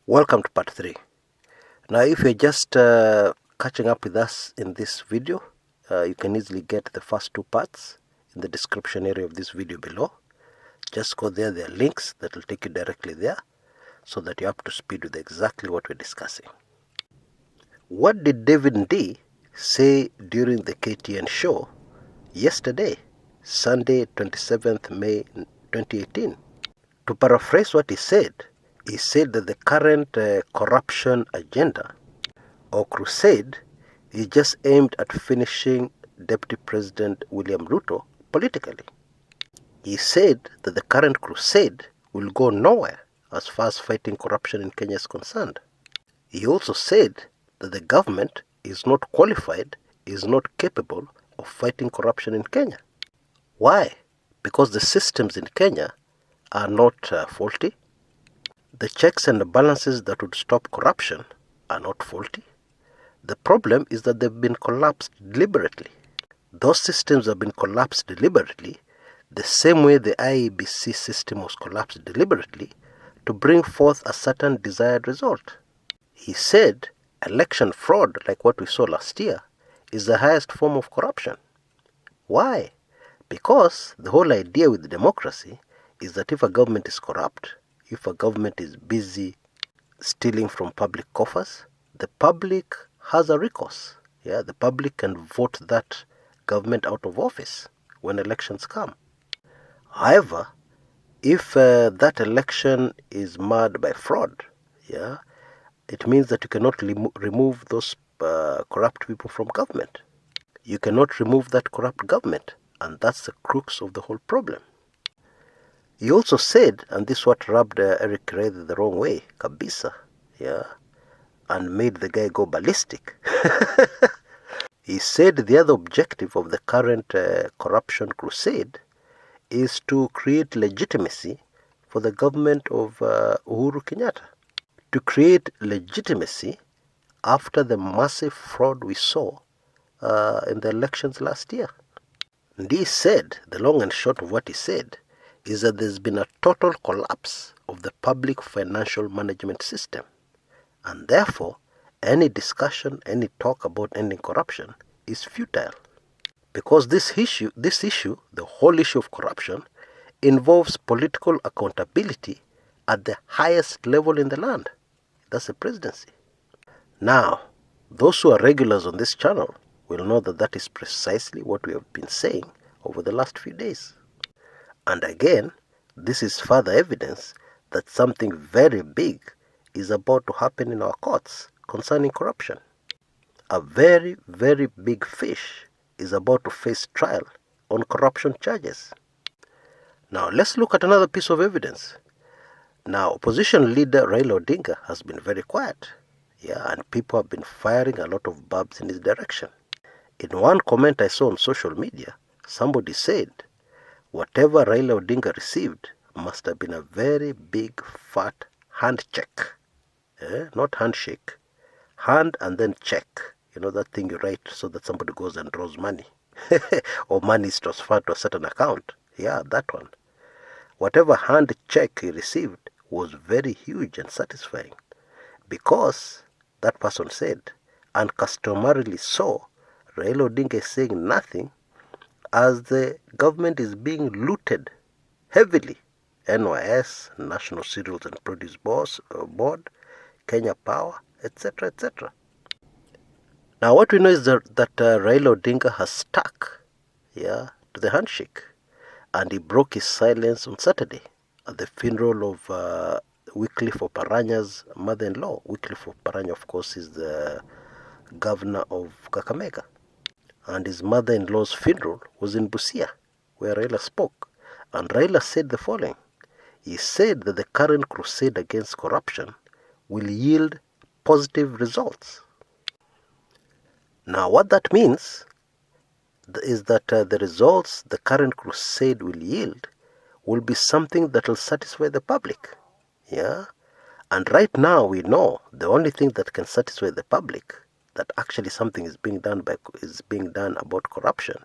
Welcome to part 3. Now, if you're just catching up with us in this video, you can easily get the first 2 parts in the description area of this video below. Just go there, there are links that will take you directly there so that you're up to speed with exactly what we're discussing. What did David Ndii say during the KTN show yesterday, Sunday, 27th May 2018? To paraphrase what he said that the current corruption agenda or crusade is just aimed at finishing Deputy President William Ruto politically. He said that the current crusade will go nowhere as far as fighting corruption in Kenya is concerned. He also said that the government is not qualified, is not capable of fighting corruption in Kenya. Why? Because the systems in Kenya are not faulty. The checks and the balances that would stop corruption are not faulty. The problem is that they've been collapsed deliberately. Those systems have been collapsed deliberately, the same way the IEBC system was collapsed deliberately to bring forth a certain desired result. He said election fraud, like what we saw last year, is the highest form of corruption. Why? Because the whole idea with democracy is that if a government is corrupt, if a government is busy stealing from public coffers, the public has a recourse. The public can vote that government out of office when elections come. However, if that election is marred by fraud, it means that you cannot remove those corrupt people from government. You cannot remove that corrupt government, and that's the crux of the whole problem. He also said, and this what rubbed Eric Rather the wrong way, kabisa, and made the guy go ballistic. He said the other objective of the current corruption crusade is to create legitimacy for the government of Uhuru Kenyatta. To create legitimacy after the massive fraud we saw in the elections last year. Ndii said, the long and short of what he said, is that there's been a total collapse of the public financial management system. And therefore, any discussion, any talk about ending corruption is futile. Because this issue, the whole issue of corruption, involves political accountability at the highest level in the land. That's the presidency. Now, those who are regulars on this channel will know that that is precisely what we have been saying over the last few days. And again, this is further evidence that something very big is about to happen in our courts concerning corruption. A very, very big fish is about to face trial on corruption charges. Now, let's look at another piece of evidence. Now, opposition leader Raila Odinga has been very quiet. And people have been firing a lot of barbs in his direction. In one comment I saw on social media, somebody said, whatever Raila Odinga received must have been a very big, fat hand check. Not handshake. Hand and then check. You know that thing you write so that somebody goes and draws money. Or money is transferred to a certain account. That one. Whatever hand check he received was very huge and satisfying. Because, that person said, and customarily so, Raila Odinga is saying nothing as the government is being looted heavily. NYS, National Cereals and Produce Board, Kenya Power, etc., etc. Now what we know is that Raila Odinga has stuck to the handshake, and he broke his silence on Saturday at the funeral of Wycliffe Oparanya's mother-in-law. Wycliffe Oparanya, of course, is the governor of Kakamega. And his mother-in-law's funeral was in Busia, where Raila spoke. And Raila said the following. He said that the current crusade against corruption will yield positive results. Now, what that means is that the results the current crusade will yield will be something that will satisfy the public. And right now we know the only thing that can satisfy the public, that actually something is being done about corruption,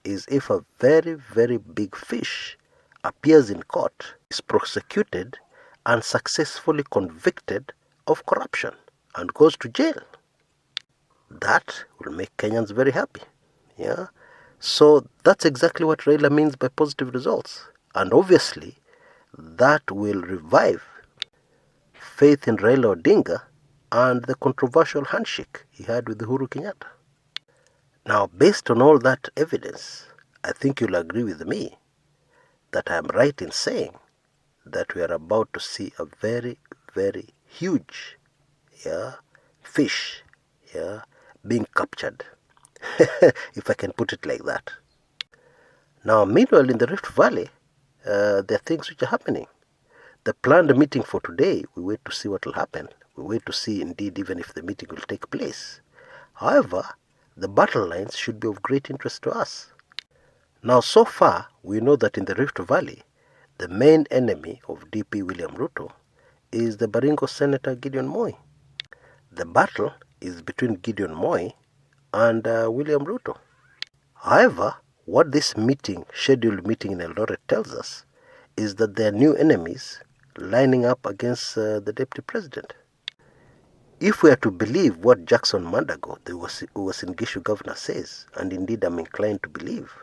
is if a very, very big fish appears in court, is prosecuted and successfully convicted of corruption and goes to jail. That will make Kenyans very happy. Yeah. So that's exactly what Raila means by positive results. And obviously, that will revive faith in Raila Odinga and the controversial handshake he had with Uhuru Kenyatta. Now, based on all that evidence, I think you'll agree with me that I am right in saying that we are about to see a very, very huge fish being captured, if I can put it like that. Now, meanwhile, in the Rift Valley, there are things which are happening. The planned meeting for today, we wait to see what will happen. We wait to see, indeed, even if the meeting will take place. However, the battle lines should be of great interest to us. Now, so far, we know that in the Rift Valley, the main enemy of DP William Ruto is the Baringo Senator Gideon Moi. The battle is between Gideon Moi and William Ruto. However, what this scheduled meeting in Eldoret tells us is that there are new enemies lining up against the Deputy President. If we are to believe what Jackson Mandago, the Uasin Gishu governor, says, and indeed I'm inclined to believe,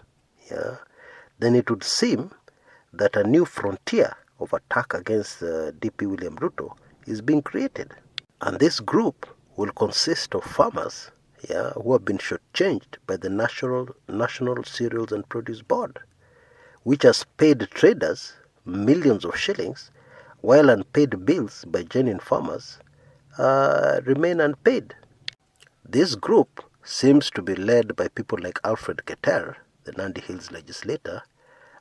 then it would seem that a new frontier of attack against DP William Ruto is being created. And this group will consist of farmers who have been shortchanged by the National Cereals and Produce Board, which has paid traders millions of shillings, while unpaid bills by genuine farmers remain unpaid. This group seems to be led by people like Alfred Keter, the Nandi Hills legislator,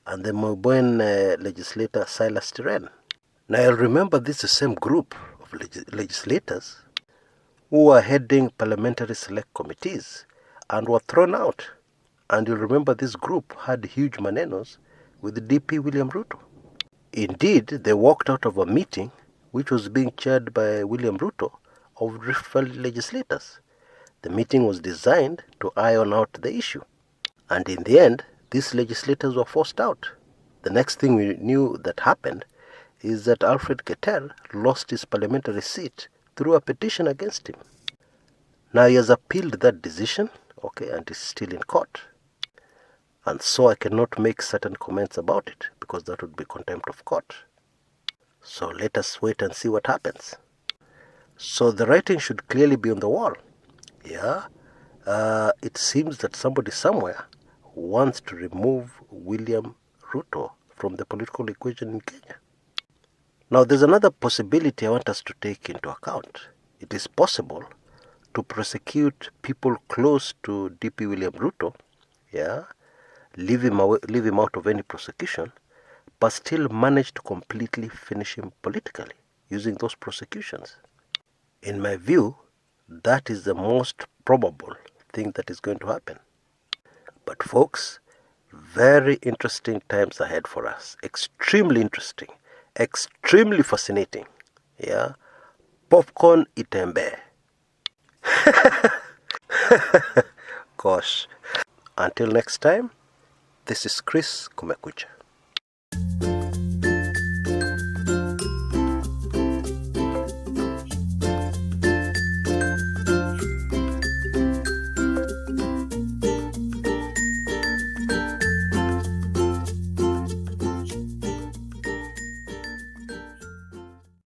and the Moiboen legislator Silas Tiren. Now you'll remember this is the same group of legislators who are heading parliamentary select committees and were thrown out. And you'll remember this group had huge manenos with DP William Ruto. Indeed, they walked out of a meeting which was being chaired by William Ruto of Rift Valley legislators. The meeting was designed to iron out the issue. And in the end, these legislators were forced out. The next thing we knew that happened is that Alfred Keter lost his parliamentary seat through a petition against him. Now he has appealed that decision, and is still in court. And so I cannot make certain comments about it because that would be contempt of court. So let us wait and see what happens. So the writing should clearly be on the wall. It seems that somebody somewhere wants to remove William Ruto from the political equation in Kenya. Now there's another possibility I want us to take into account. It is possible to prosecute people close to DP William Ruto, leave him out of any prosecution, but still manage to completely finish him politically using those prosecutions. In my view, that is the most probable thing that is going to happen. But folks, very interesting times ahead for us. Extremely interesting. Extremely fascinating. Popcorn itembe. Gosh. Until next time, this is Chris Kumekucha.